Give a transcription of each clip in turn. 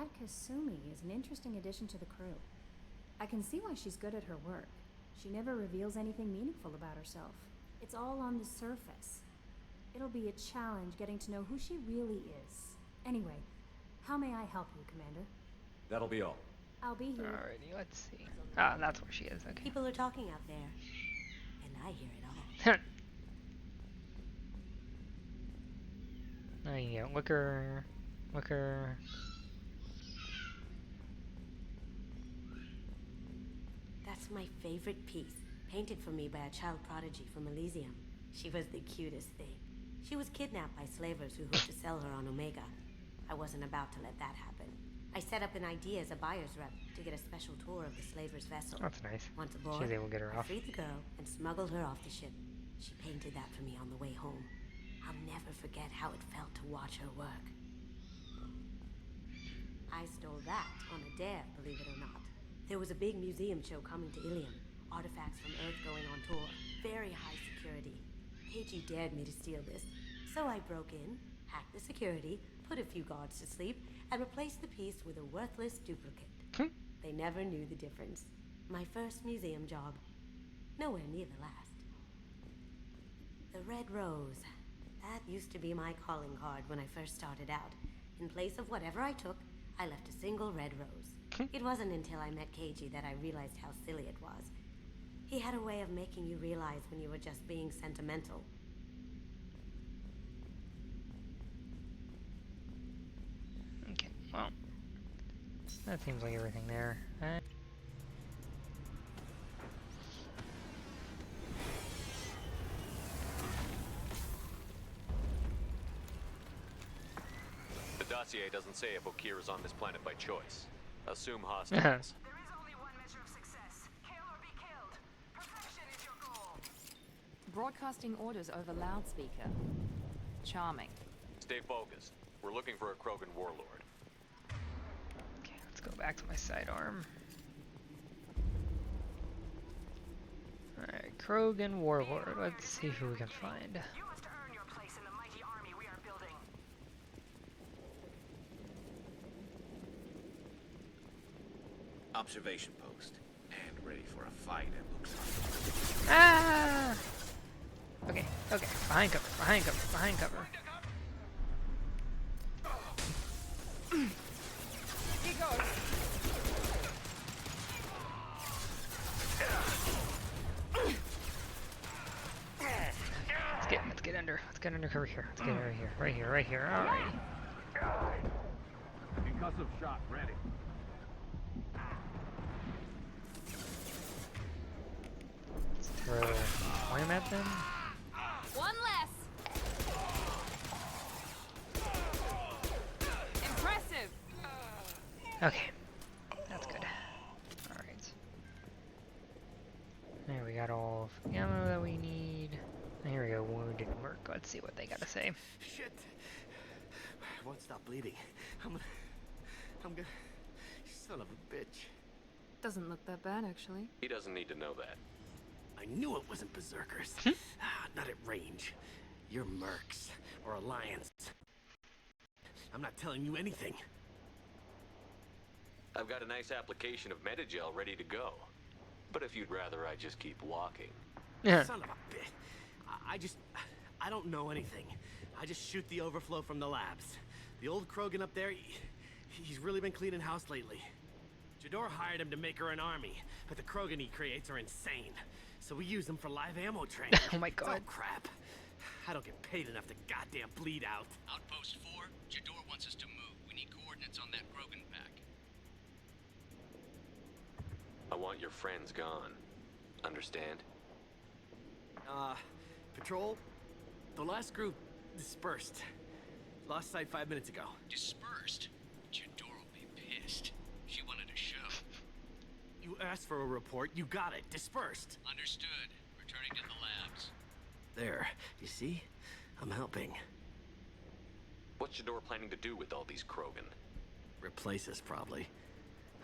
That Kasumi is an interesting addition to the crew. I can see why she's good at her work. She never reveals anything meaningful about herself. It's all on the surface. It'll be a challenge getting to know who she really is. Anyway, how may I help you, Commander? That'll be all. I'll be here. Alrighty, let's see. Ah, that's where she is. Okay. People are talking out there, and I hear it all. There you go. Liquor. That's my favorite piece, painted for me by a child prodigy from Elysium. She was the cutest thing. She was kidnapped by slavers who hoped to sell her on Omega. I wasn't about to let that happen. I set up an idea as a buyer's rep to get a special tour of the slaver's vessel. That's nice. Once aboard, She's able to get her I off. freed the girl and smuggled her off the ship. She painted that for me on the way home. I'll never forget how it felt to watch her work. I stole that on a dare, believe it or not. There was a big museum show coming to Ilium. Artifacts from Earth going on tour. Very high security. Keiji dared me to steal this. So I broke in, hacked the security, put a few guards to sleep, and replaced the piece with a worthless duplicate. They never knew the difference. My first museum job. Nowhere near the last. The Red Rose. That used to be my calling card when I first started out. In place of whatever I took, I left a single red rose. It wasn't until I met Keiji that I realized how silly it was. He had a way of making you realize when you were just being sentimental. Okay, well, that seems like everything there. The dossier doesn't say if Okir is on this planet by choice. Assume hostile. There is only one measure of success. Kill or be killed. Perfection is your goal. Broadcasting orders over loudspeaker. Charming. Stay focused. We're looking for a Krogan warlord. Okay, let's go back to my sidearm. Alright, Krogan Warlord. Let's see who we can find. You must earn your place in the mighty army we are building. Observation post. And ready for a fight, it looks like. Ah! Okay, behind cover. He goes. Let's get under cover here. Let's get over here. Right here. Alright. Concussive shot ready. Let's throw a flame at them. One less. Impressive. Okay. That's good. Alright. There we got all of the ammo that we need. Here we go, wounded work. Let's see what they gotta say. Shit! I won't stop bleeding. I'm gonna. Son of a bitch. Doesn't look that bad, actually. He doesn't need to know that. I knew it wasn't berserkers. Not at range. You're mercs or Alliance. I'm not telling you anything. I've got a nice application of Metagel ready to go. But if you'd rather I just keep walking. Yeah. Son of a bitch. I don't know anything. I just shoot the overflow from the labs. The old Krogan up there, he's really been cleaning house lately. Jador hired him to make her an army, but the Krogan he creates are insane. So we use them for live ammo training. Oh my god. It's all crap. I don't get paid enough to goddamn bleed out. Outpost 4, Jador wants us to move. We need coordinates on that Krogan pack. I want your friends gone. Understand? Patrol, the last group dispersed. Lost sight 5 minutes ago. Dispersed? Jador will be pissed. She wanted a show. You asked for a report, you got it. Dispersed. Understood. Returning to the labs. There, you see? I'm helping. What's Jador planning to do with all these Krogan? Replace us, probably.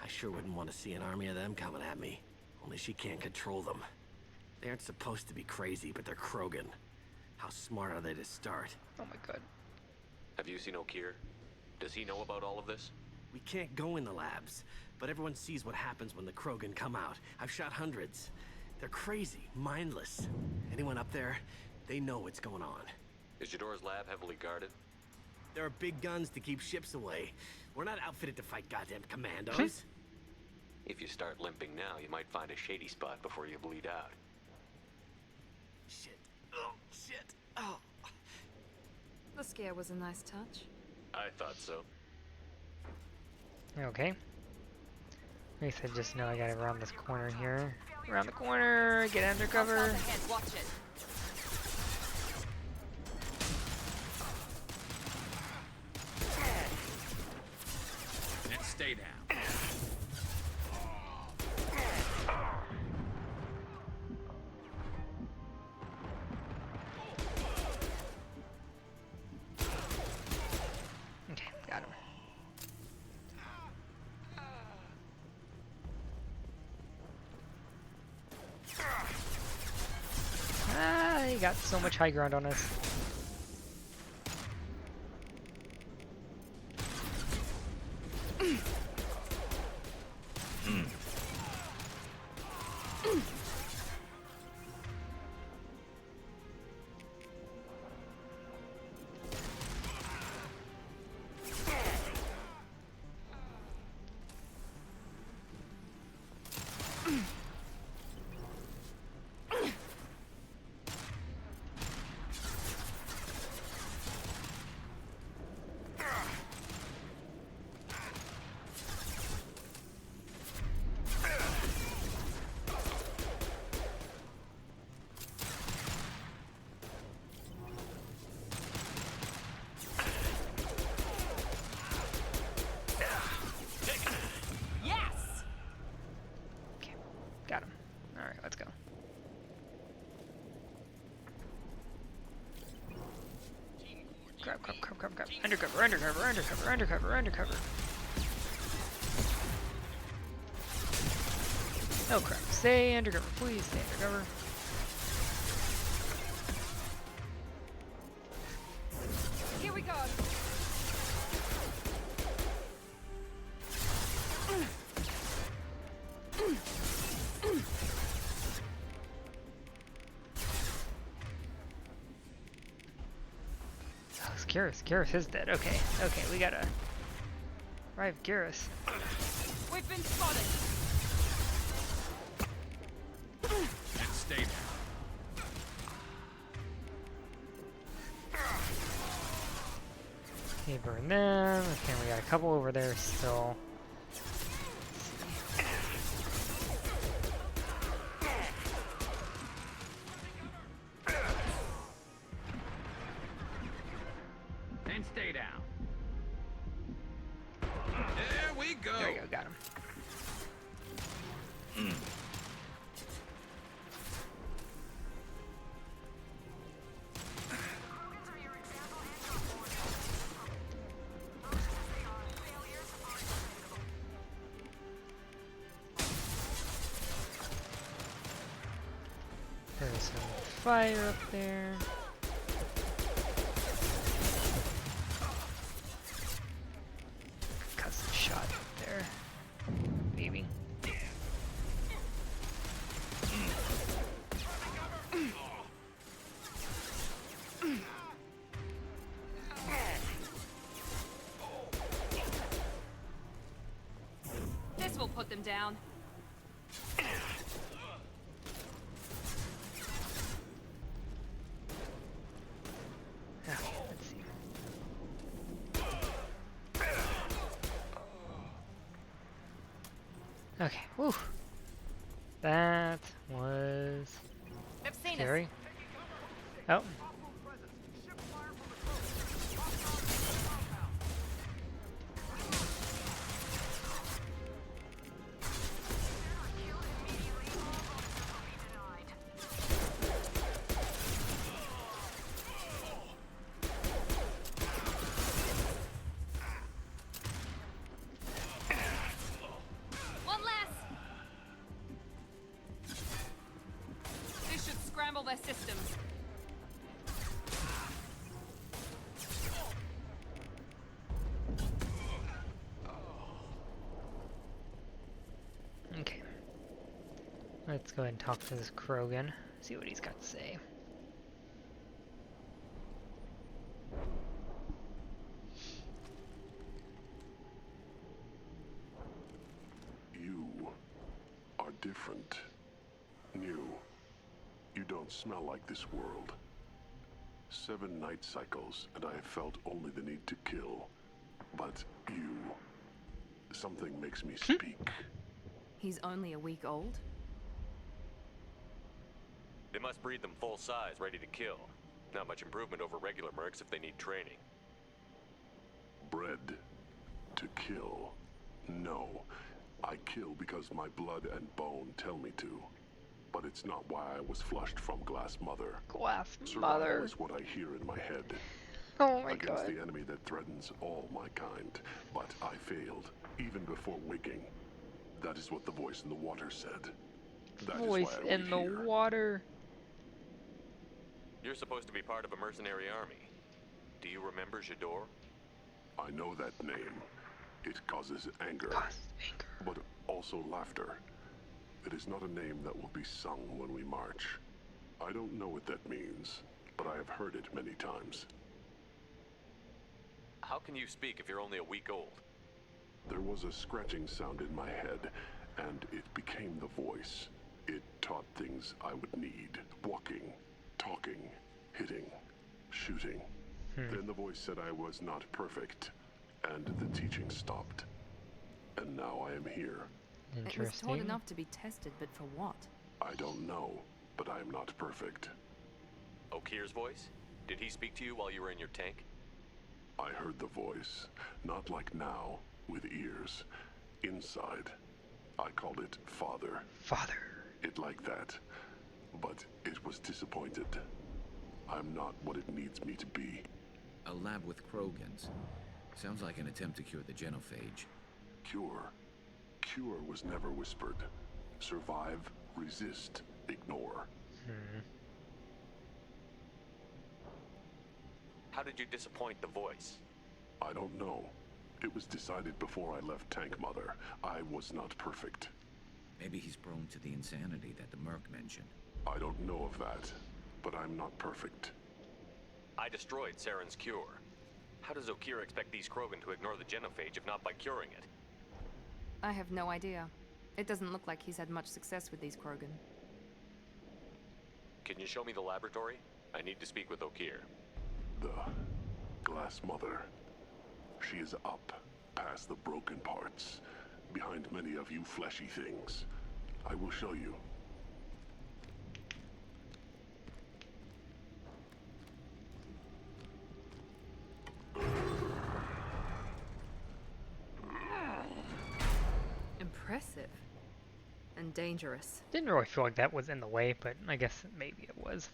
I sure wouldn't want to see an army of them coming at me. Only she can't control them. They aren't supposed to be crazy, but they're Krogan. How smart are they to start? Oh my god. Have you seen Okir? Does he know about all of this? We can't go in the labs, but everyone sees what happens when the Krogan come out. I've shot hundreds. They're crazy, mindless. Anyone up there, they know what's going on. Is Jador's lab heavily guarded? There are big guns to keep ships away. We're not outfitted to fight goddamn commandos. If you start limping now, you might find a shady spot before you bleed out. Shit. Oh, shit. Oh. The scare was a nice touch. I thought so. Okay. At least I just know I gotta round this corner here. Around the corner, get undercover. Ahead, watch it. And stay down. Okay, got him. Ah, he got so much high ground on us. Yes! Okay, got him. Alright, let's go. Grab. Undercover. Oh crap. Stay undercover, please stay undercover. Here we go. Oh, it's Garrus. Garrus is dead. Okay, we gotta revive Garrus. We've been spotted. And stay down. Okay, burn them. Okay, we got a couple over there still. And stay down. There we go. There you go, got him. Krogans are your example and your warning. Most as they are, failures are inevitable. There's some fire up there. Custom shot up there. Maybe. This will put them down. Okay, let's see. Okay, whew. That was They've seen scary. us. Oh. One less. This should scramble their systems. Let's go ahead and talk to this Krogan, see what he's got to say. You are different. New. You don't smell like this world. 7 night cycles, and I have felt only the need to kill. But you... something makes me speak. He's only a week old? They must breed them full size, ready to kill. Not much improvement over regular mercs if they need training. Bred to kill. No. I kill because my blood and bone tell me to. But it's not why I was flushed from Glass Mother. Glass Survival Mother. is what I hear in my head. Oh my Against god. the enemy that threatens all my kind. But I failed, even before waking. That is what the voice in the water said. That Voice is why I in the wait here. water. You're supposed to be part of a mercenary army. Do you remember Jador? I know that name. It causes anger. But also laughter. It is not a name that will be sung when we march. I don't know what that means, but I have heard it many times. How can you speak if you're only a week old? There was a scratching sound in my head, and it became the voice. It taught things I would need. Walking, talking, hitting, shooting. Then the voice said I was not perfect, and the teaching stopped. And now I am here. It was Interesting. taught enough to be tested, but for what? I don't know, but I am not perfect. Okir's voice? Did he speak to you while you were in your tank? I heard the voice, not like now, with ears. Inside. I called it Father. Father. It like that. But it was disappointed. I'm not what it needs me to be. A lab with Krogans. Sounds like an attempt to cure the genophage. Cure. Cure was never whispered. Survive, resist, ignore. How did you disappoint the voice? I don't know. It was decided before I left Tank Mother. I was not perfect. Maybe he's prone to the insanity that the Merc mentioned. I don't know of that, but I'm not perfect. I destroyed Saren's cure. How does Okir expect these Krogan to ignore the genophage if not by curing it? I have no idea. It doesn't look like he's had much success with these Krogan. Can you show me the laboratory? I need to speak with Okir. The Glass Mother. She is up, past the broken parts, behind many of you fleshy things. I will show you. Impressive. And dangerous. Didn't really feel like that was in the way, but I guess maybe it was.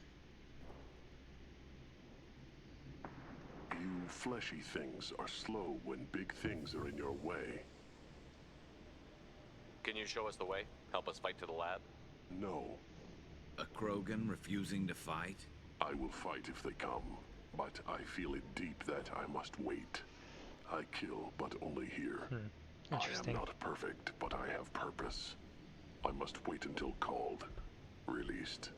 You fleshy things are slow when big things are in your way. Can you show us the way? Help us fight to the lab? No, A Krogan refusing to fight? I will fight if they come, but I feel it deep that I must wait. I kill, but only here. I am Interesting. not perfect, but I have purpose. I must wait until called, released.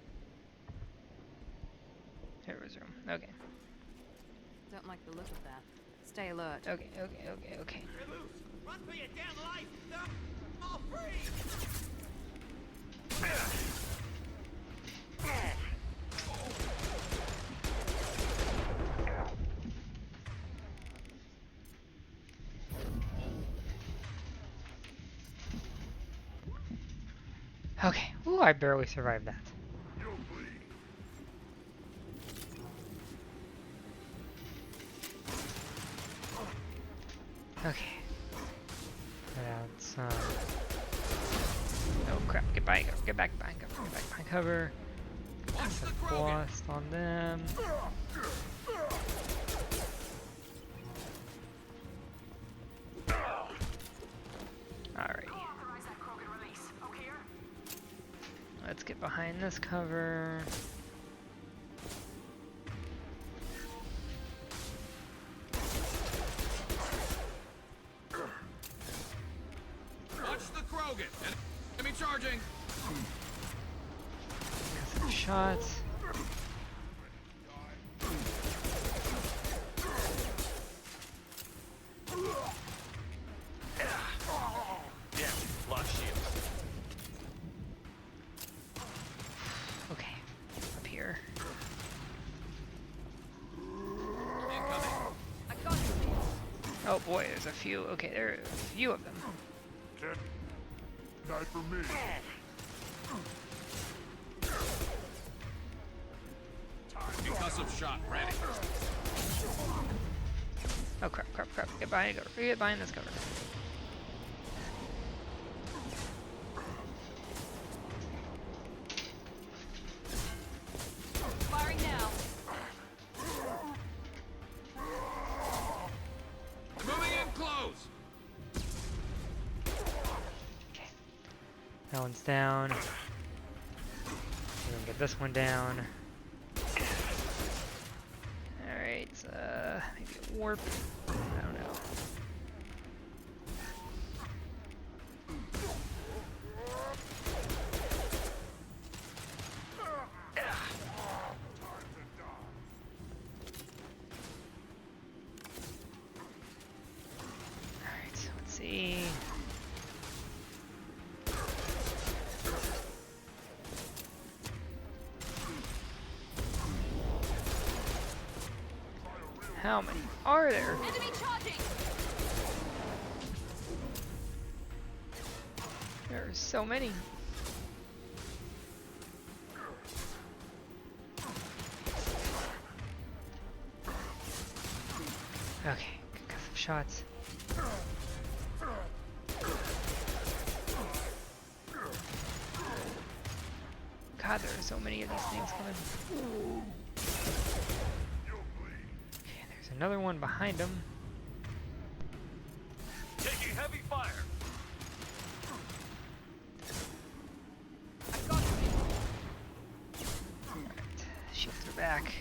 Here was room. Okay. Don't like the look of that. Stay alert. Okay. Run for your damn life! They're all free! Okay. Ooh, I barely survived that. Okay. That's oh crap! Get back! Get back! Get back! Get back behind cover. Watch the Some Krogan! blast on them. Alright. Authorize that Krogan release. Okir? Let's get behind this cover. Watch the Krogan! Enemy charging! shots. Damn, lost shield. Okay, up here. I got you. Oh boy, there's a few. Okay, there are a few of them. Night for me. Concussive shot ready. Oh crap, crap, crap. Get behind cover. Get behind this cover. Firing now. Moving in close. Okay. That one's down. We're gonna get this one down. Alright, maybe a warp. I don't know. Alright, so let's see. How many are there? Enemy charging. There are so many. Okay, concussive shots. God, there are so many of these things coming. Okay, there's another one behind him. Taking heavy fire. I got you. Alright, shields are back.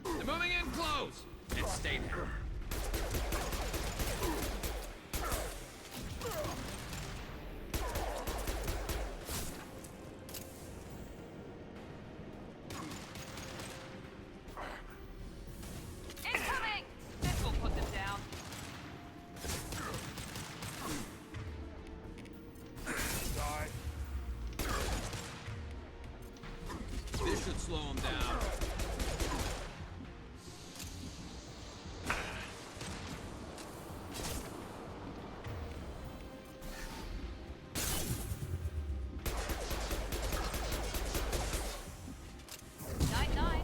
They're moving in close. And stay there. Incoming. This will put them down. This should slow them down. Night.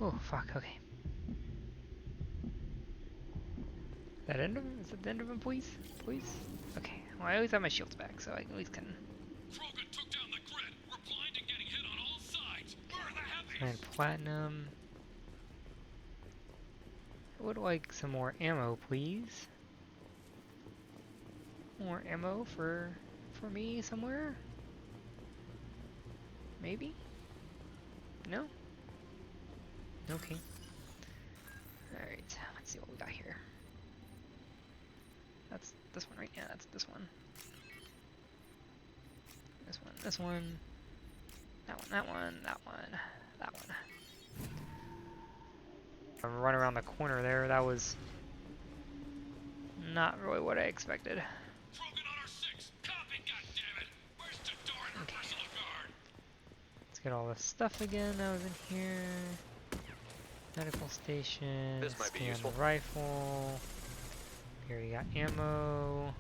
Oh, fuck, okay. That end of him? Is that the end of him, please? Please? Okay, well, I always have my shields back, so I at least can... Krogan took down the grid. We're blind and getting hit on all sides. Burn the heavies. And platinum. I would like some more ammo, please. More ammo for me somewhere? Maybe? No? Okay. Alright, let's see what we got here. That's this one, right? Yeah, that's this one. This one, this one. That one, that one, that one, that one. I'm running around the corner there. That was not really what I expected. Krogan on our 6. Copy, goddammit. Where's Jador and her personal guard? Let's get all this stuff again that was in here. Medical station. This might be scan useful. the rifle. Here you got ammo.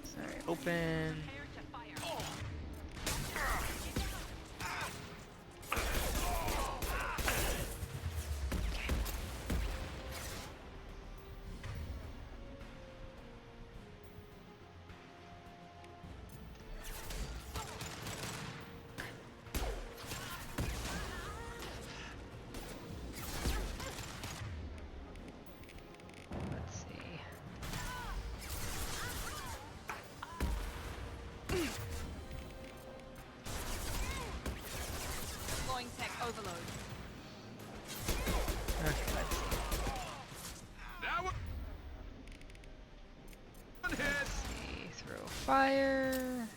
Sorry, open. Prepare to fire. Let's see. overload. Okay, let's see. That one hit. Let's see. Throw fire.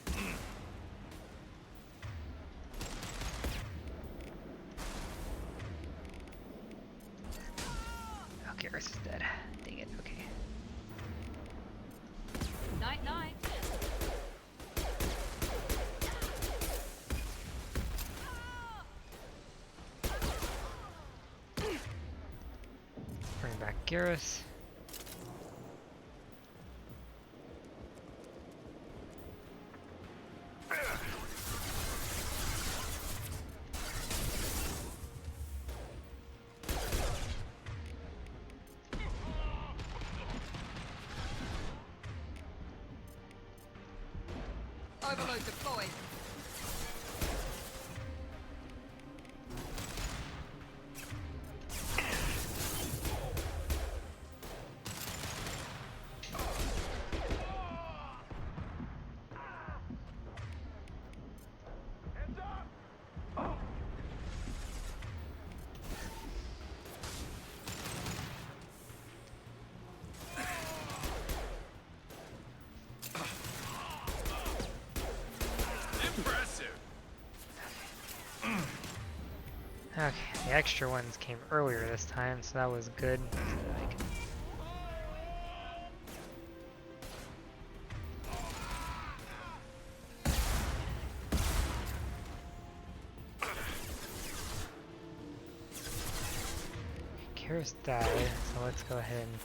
Oh, Garrus is dead. Dang it. Okay. Night night. Bring back Garrus. Overload deployed. Impressive. Okay, the extra ones came earlier this time, so that was good. So that I can... Garrus died, so let's go ahead and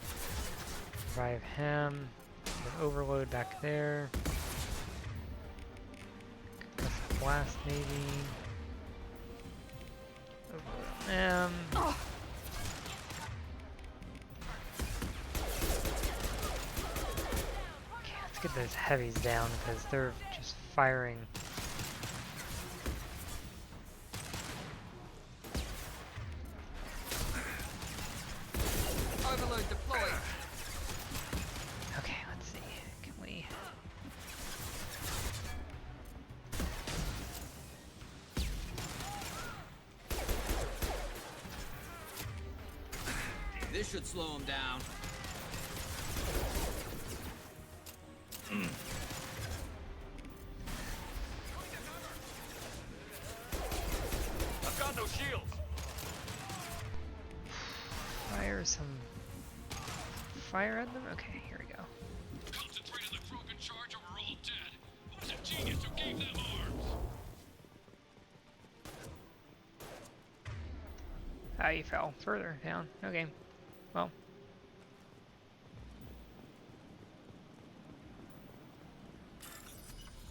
revive him. An overload back there. Blast maybe. Overload on them. Okay, let's get those heavies down because they're just firing. Overload deployed. Okay, let's see. Can we? This should slow him down. I've got no shields. Fire some fire at them? Okay, here we go. Concentrate on the Krogan charge or we're all dead. Who's a genius who gave them arms? Ah, you fell further down. Okay. Well.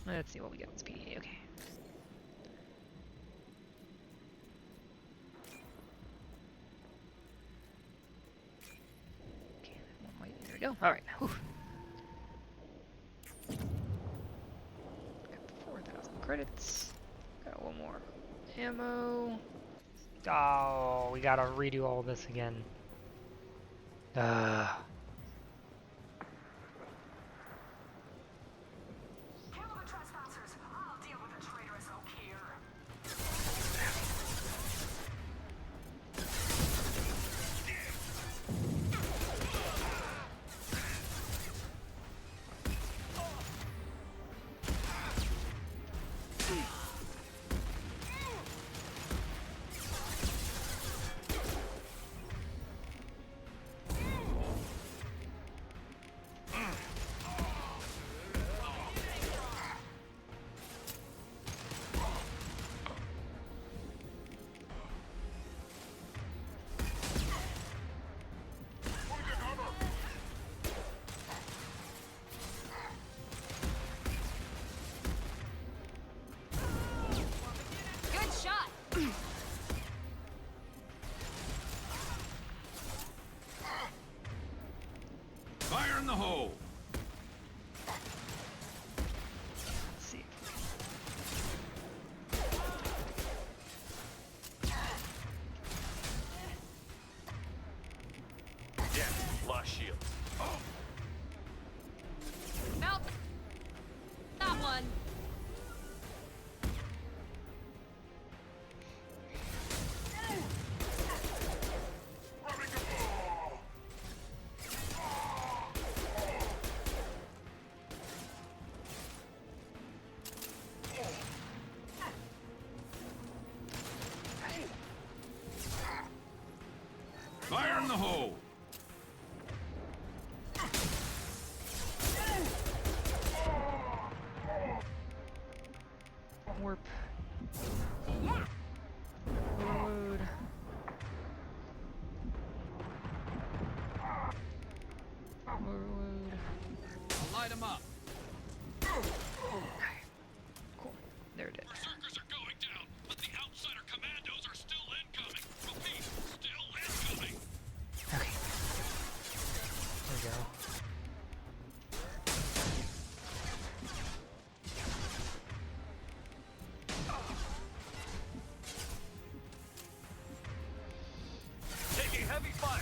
Let's see what we get with PDA. Okay. Okay, one white. There we go. Alright. Got the 4,000 credits. Got one more ammo. Oh, we gotta redo all this again. Handle the trespassers. I'll deal with the traitorous Okier. Good shot. Fire in the hole. Let's see. Yeah, lost shields. Mount that one. Fire in the hole! Warp. Overload. Overload. I'll light him up. Okay. Cool. They're dead. Berserkers are going down, but the outsider commandos are still incoming. Repeat, still incoming. Okay. There we go. Taking heavy fire.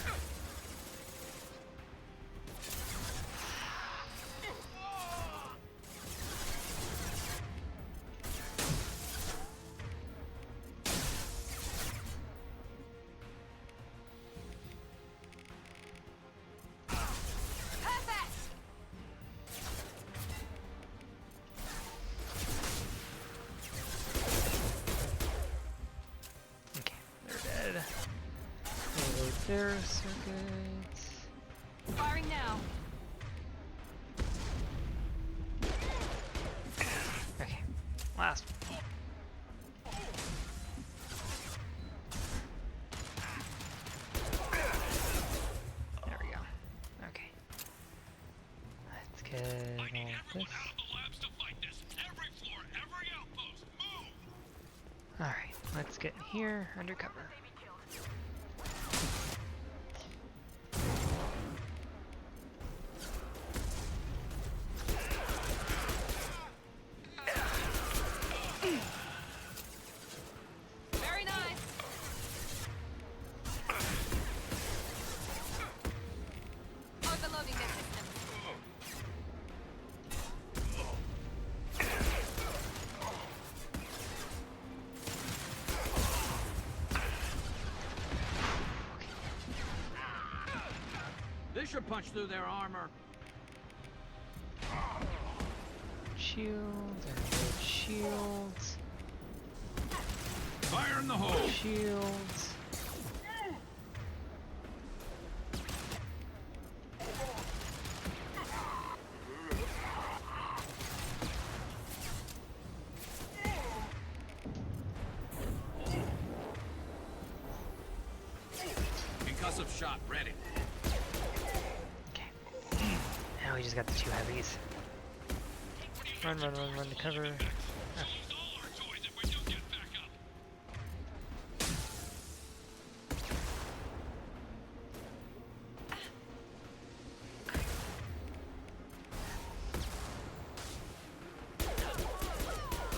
Okay, they're dead. Overload their circuits. Firing now. Okay, last one. There we go. Okay. Let's get all I need everyone this. out of the labs to fight this. Every floor, every outpost, move! Alright, let's get in here, undercover. Very nice. Overloading their system. This should punch through their armor. Shields, and shields, Fire in the hole! shields. Concussive shot ready. Okay. Now we just got the two heavies. Run, run, run, run to cover. Lose all our toys if we don't get back up.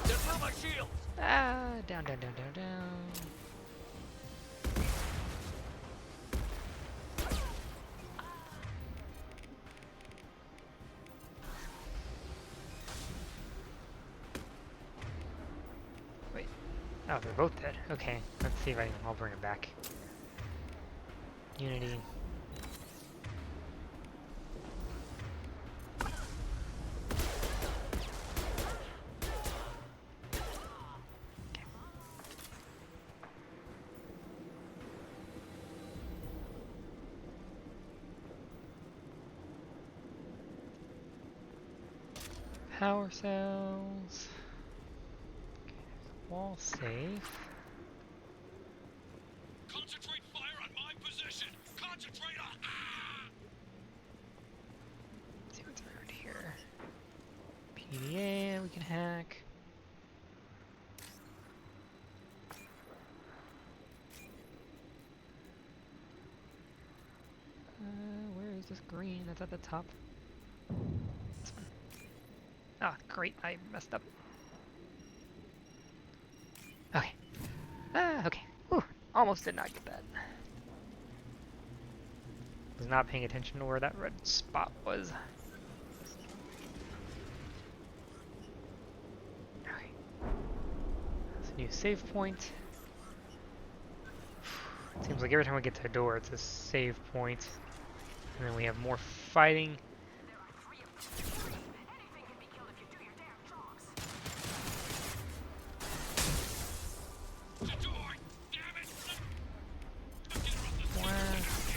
They're through my shield. Ah, down, down, down, down, down. Wait. Oh, they're both dead. Okay, let's see if I'll bring it back. Unity. Okay. Power cells. Okay, wall safe. Concentrate fire on my position. Concentrate on. Ah! Let's see what's around here. PDA we can hack. Where is this green that's at the top? This one. Ah, great, I messed up. Okay. Ah, okay. Whew, almost did not get that. Was not paying attention to where that red spot was. Okay. That's a new save point. It seems like every time we get to a door, it's a save point. And then we have more fighting. There are 3 of them. Anything can be killed if you do your damn jobs. The door! Damn it! Wow.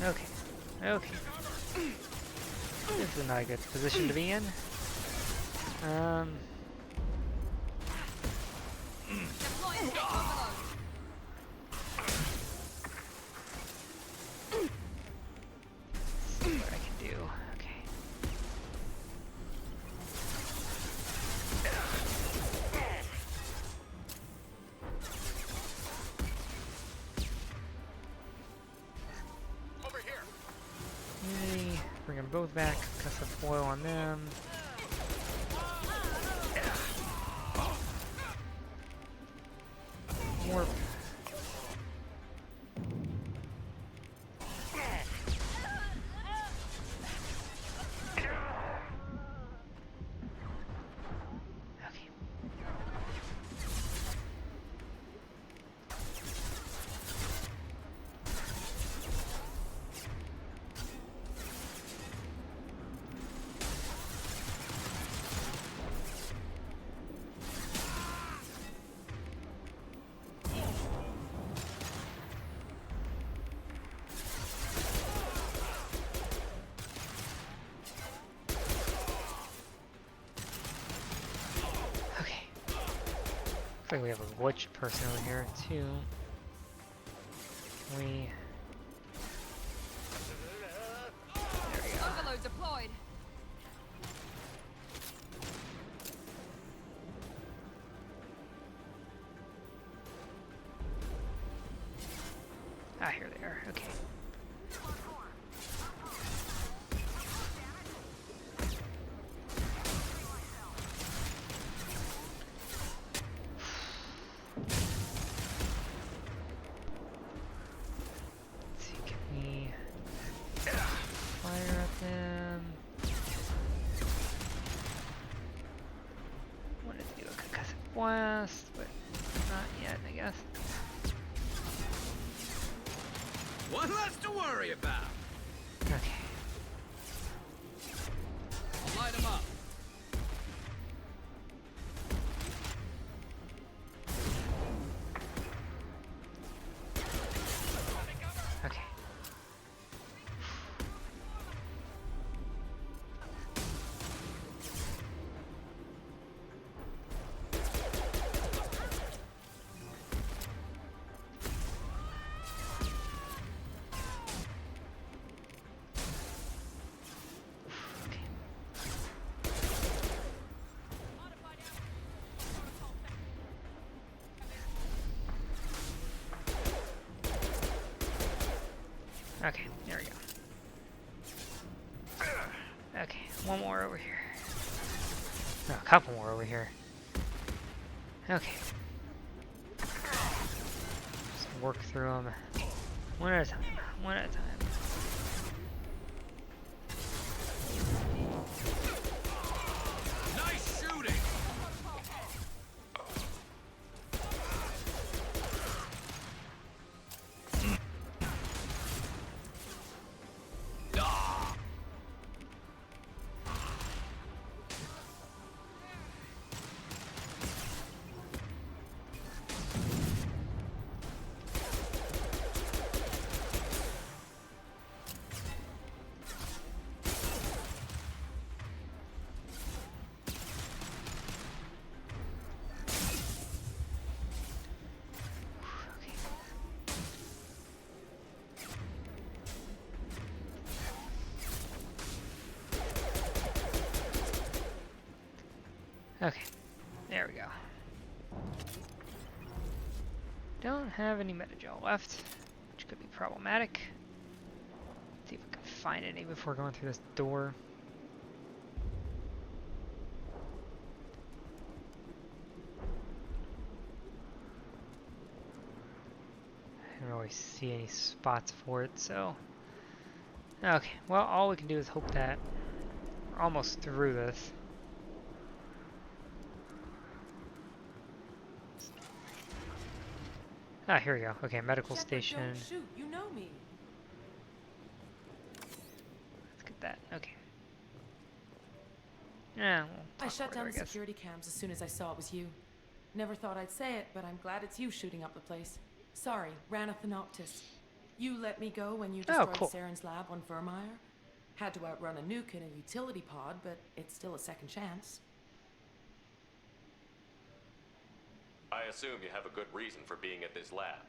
Okay. Okay. This is not a good position to be in. Deploying tech overload. See what I can do. Okay. Over here. Unity, bring them both back, cast a foil on them. Warp. Okay. Okay. Looks like we have a glitched person over here too. We Overload deployed. here they are. Okay. Let's see, can we fire at them? Wanted to do a concussive blast, but not yet, I guess. One less to worry about. Okay. Light him up. Okay. Okay, there we go. Okay, one more over here. No, a couple more over here. Okay. Just work through them one at a time. One at a time. Nice shooting. Okay, there we go. Don't have any metagel left, which could be problematic. See if we can find any before going through this door. I don't really see any spots for it, so... Okay, well, all we can do is hope that we're almost through this. Ah, here we go. Okay, medical station. Don't shoot. You know me. Let's get that. Okay. Yeah, we'll I talk shut later, down I the guess. security cams as soon as I saw it was you. Never thought I'd say it, but I'm glad it's you shooting up the place. Sorry, ran a Thanoptis. You let me go when you Oh, destroyed cool. Saren's lab on Vermeer. Had to outrun a nuke in a utility pod, but it's still a second chance. I assume you have a good reason for being at this lab.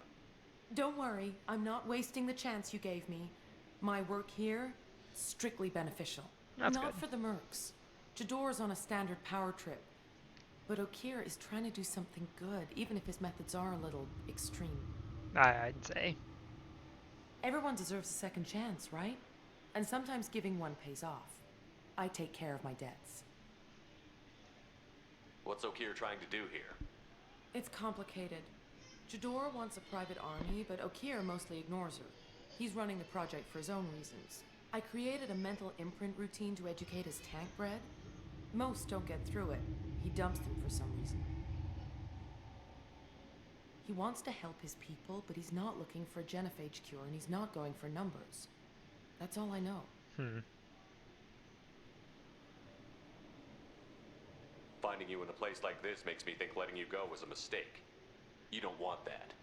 Don't worry, I'm not wasting the chance you gave me. My work here, strictly beneficial. That's not good. for the mercs. Jador's on a standard power trip. But Okir is trying to do something good, even if his methods are a little extreme. I'd say. Everyone deserves a second chance, right? And sometimes giving one pays off. I take care of my debts. What's Okir trying to do here? It's complicated. Jador wants a private army, but Okir mostly ignores her. He's running the project for his own reasons. I created a mental imprint routine to educate his tank bred. Most don't get through it. He dumps them for some reason. He wants to help his people, but he's not looking for a genophage cure, and he's not going for numbers. That's all I know. Finding you in a place like this makes me think letting you go was a mistake. You don't want that.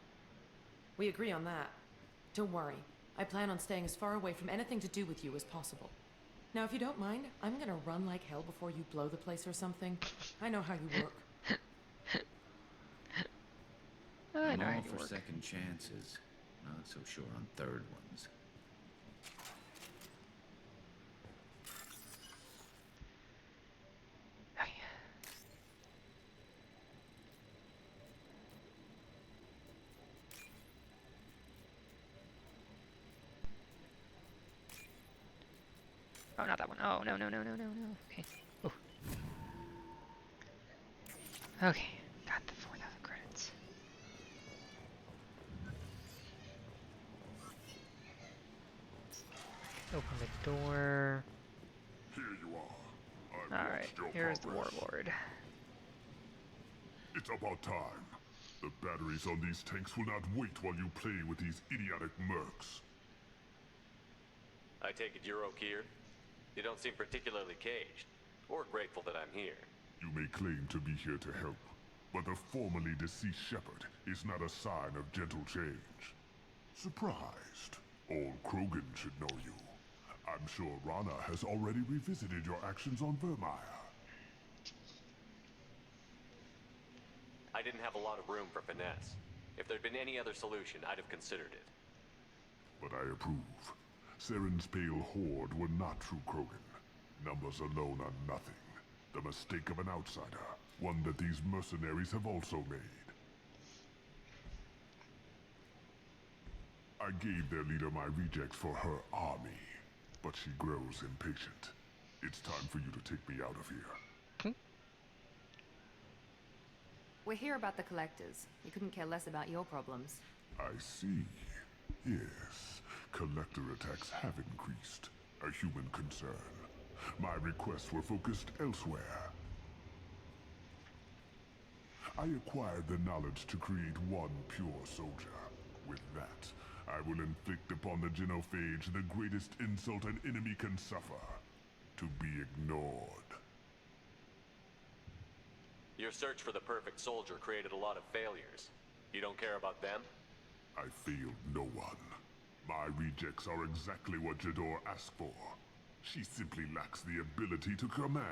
We agree on that. Don't worry. I plan on staying as far away from anything to do with you as possible. Now, if you don't mind, I'm gonna run like hell before you blow the place or something. I know how you work. I I'm know how all you for work. second chances. Not so sure on third ones. Okay. Oh, not that one. Oh, no, no, no, no, no, no. Okay. Oh. Okay. Got the 4,000 credits. Open the door. Here you are. I've Alright, watched your here's the progress. warlord. It's about time. The batteries on these tanks will not wait while you play with these idiotic mercs. I take it you're Okir? You don't seem particularly caged, or grateful that I'm here. You may claim to be here to help, but the formerly deceased shepherd is not a sign of gentle change. Surprised? Old Krogan should know you. I'm sure Rana has already revisited your actions on Vermeer. I didn't have a lot of room for finesse. If there'd been any other solution, I'd have considered it. But I approve. Saren's pale horde were not true Krogan. Numbers alone are nothing. The mistake of an outsider, one that these mercenaries have also made. I gave their leader my rejects for her army, but she grows impatient. It's time for you to take me out of here. We're here about the collectors. We couldn't care less about your problems. I see. Yes, collector attacks have increased. A human concern. My requests were focused elsewhere. I acquired the knowledge to create one pure soldier. With that, I will inflict upon the genophage the greatest insult an enemy can suffer. To be ignored. Your search for the perfect soldier created a lot of failures. You don't care about them? I failed no one. My rejects are exactly what Jador asked for. She simply lacks the ability to command.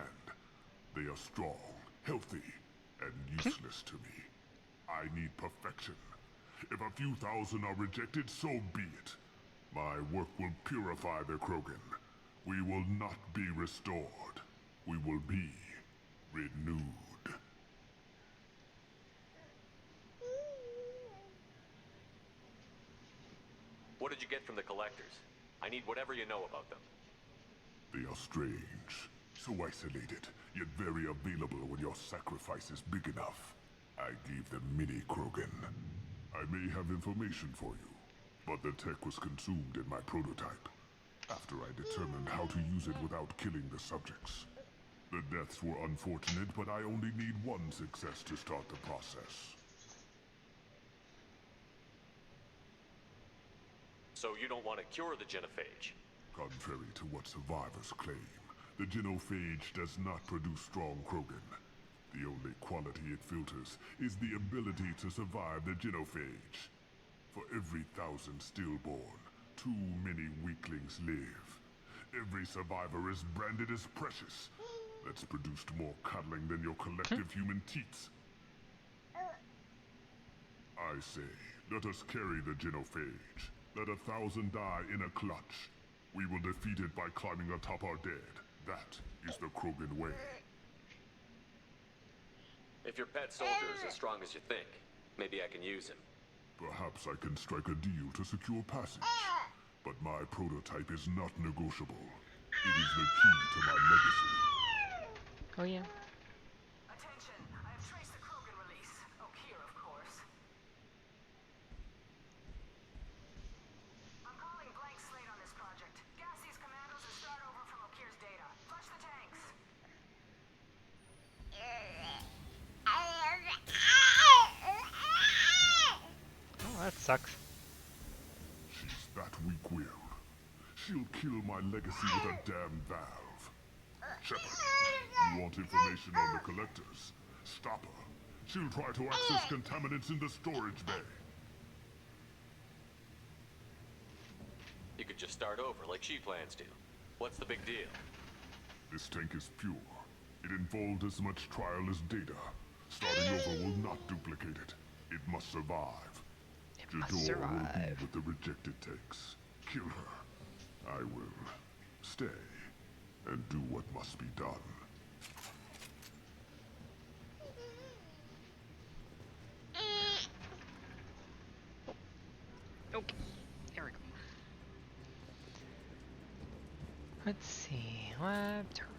They are strong, healthy, and useless to me. I need perfection. If a few thousand are rejected, so be it. My work will purify the Krogan. We will not be restored. We will be renewed. What did you get from the collectors? I need whatever you know about them. They are strange, so isolated, yet very available when your sacrifice is big enough. I gave them mini Krogan. I may have information for you, but the tech was consumed in my prototype, after I determined how to use it without killing the subjects. The deaths were unfortunate, but I only need one success to start the process. So you don't want to cure the genophage? Contrary to what survivors claim, the genophage does not produce strong Krogan. The only quality it filters is the ability to survive the genophage. For every 1,000 stillborn, Too many weaklings live. Every survivor is branded as precious. That's produced more cuddling than your collective human teats. I say, let us carry the genophage. Let 1,000 die in a clutch. We will defeat it by climbing atop our dead. That is the Krogan way. If your pet soldier is as strong as you think, maybe I can use him. Perhaps I can strike a deal to secure passage. But my prototype is not negotiable. It is the key to my legacy. Oh yeah. Attention, I have traced the Krogan release. Okier, of course. I'm calling blank slate on this project. Gas these commandos and start over from Okier's data. Flush the tanks. Oh, that sucks. She's that weak-willed. She'll kill my legacy with a damn valve. Shepard, you want information on the collectors? Stop her. She'll try to access contaminants in the storage bay. You could just start over like she plans to. What's the big deal? This tank is pure. It involved as much trial as data. Starting over will not duplicate it. It must survive. It must Jador will survive. be with the rejected tanks. Kill her. I will stay and do what must be done. Okay, there we go. Let's see, lab terminal.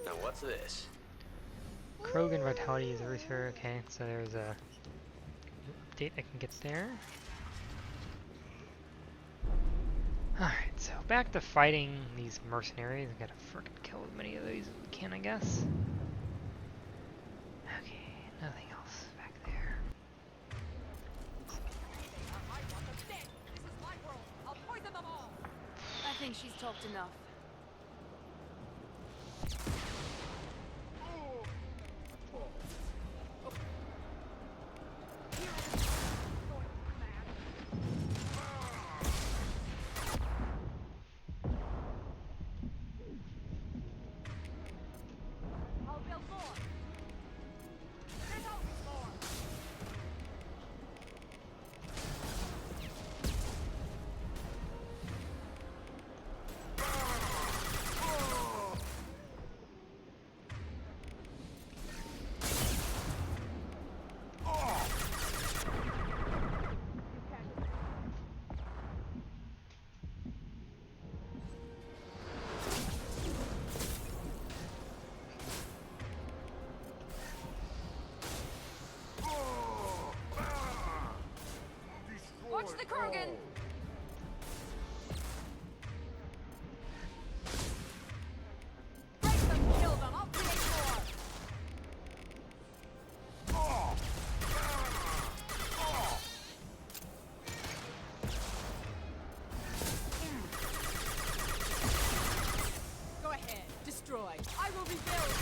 Now what's this? Krogan vitality is everywhere. Okay, so there's a update I can get there. Alright, so back to fighting these mercenaries. I gotta frickin' kill as many of these as we can, I guess. Okay, nothing else back there. I think she's talked enough. I'll build more. There's always more. Watch the Krogan! Break them, kill them. I'll create more. Go ahead, destroy. I will rebuild.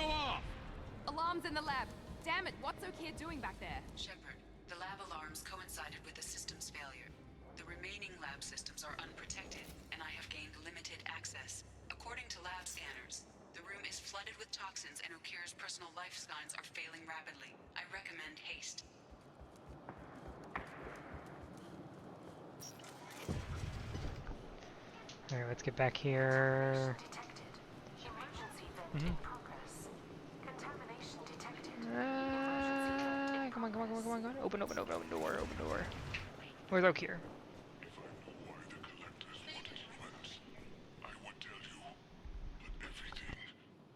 go off! Alarms in the lab. Damn it, what's O'Keefe doing back there? Shepard, the lab alarms coincided with the system's failure. The remaining lab systems are unprotected, and I have gained limited access. According to lab scanners, the room is flooded with toxins and O'Keefe's personal life signs are failing rapidly. I recommend haste. Alright, let's get back here. Come on, come on, come on, come on, come on. Open, open, open, open door, open door. Where's O'Keefe? If I knew why the collectors wanted humans, I would tell you. But everything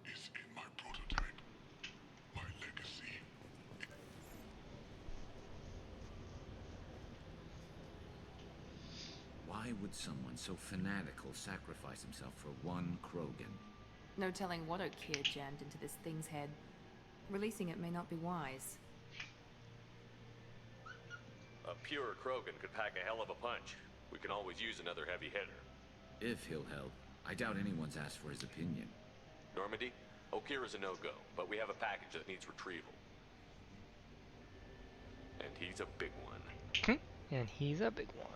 is in my prototype. My legacy. Why would someone so fanatical sacrifice himself for one Krogan? No telling what O'Keefe jammed into this thing's head. Releasing it may not be wise. A pure Krogan could pack a hell of a punch. We can always use another heavy hitter. If he'll help. I doubt anyone's asked for his opinion. Normandy, O'Keefe is a no-go, but we have a package that needs retrieval. And he's a big one. And he's a big one.